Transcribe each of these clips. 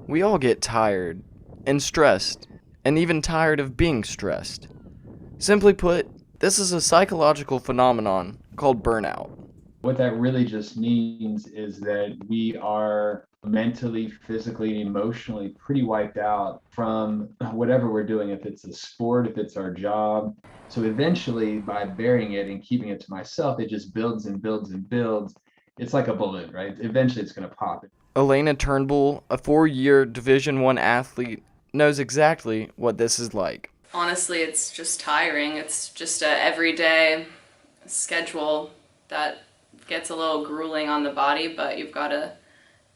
We all get tired and stressed, and even tired of being stressed. Simply put, this is a psychological phenomenon called burnout. What that really just means is that we are mentally, physically, emotionally pretty wiped out from whatever we're doing, if it's a sport, if it's our job. So eventually, by burying it and keeping it to myself, it just builds and builds and builds. It's like a balloon, right? Eventually, it's going to pop. Elena Turnbull, a 4-year Division I athlete, knows exactly what this is like. Honestly, it's just tiring. It's just a everyday schedule that gets a little grueling on the body, but you've got to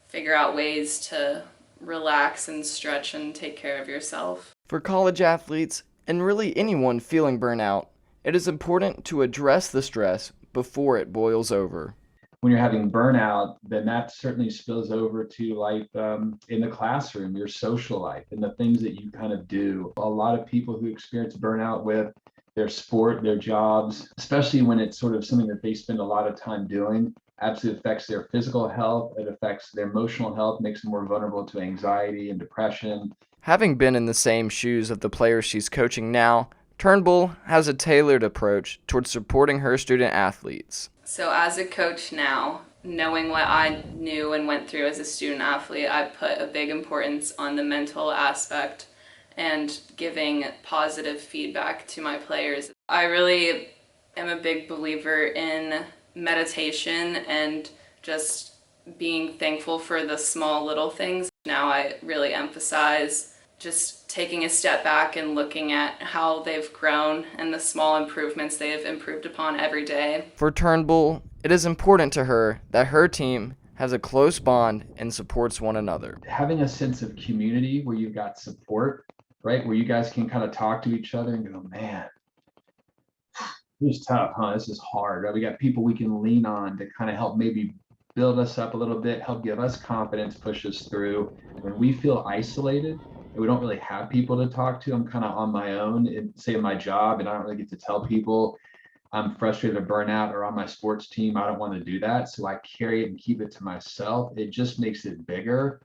figure out ways to relax and stretch and take care of yourself. For college athletes, and really anyone feeling burnout, it is important to address the stress before it boils over. When you're having burnout, then that certainly spills over to life in the classroom, your social life, and the things that you kind of do. A lot of people who experience burnout with their sport, their jobs, especially when it's sort of something that they spend a lot of time doing, absolutely affects their physical health. It affects their emotional health, makes them more vulnerable to anxiety and depression. Having been in the same shoes of the players she's coaching now, Turnbull has a tailored approach towards supporting her student athletes. So, as a coach now, knowing what I knew and went through as a student athlete, I put a big importance on the mental aspect and giving positive feedback to my players. I really am a big believer in meditation and just being thankful for the small little things. Now I really emphasize just taking a step back and looking at how they've grown and the small improvements they have improved upon every day. For Turnbull, it is important to her that her team has a close bond and supports one another. Having a sense of community where you've got support, right? Where you guys can kind of talk to each other and go, man, this is tough, huh? This is hard. Right? We got people we can lean on to kind of help maybe build us up a little bit, help give us confidence, push us through. When we feel isolated and we don't really have people to talk to, I'm kind of on my own, say in my job, and I don't really get to tell people I'm frustrated or burnout or on my sports team. I don't want to do that. So I carry it and keep it to myself. It just makes it bigger.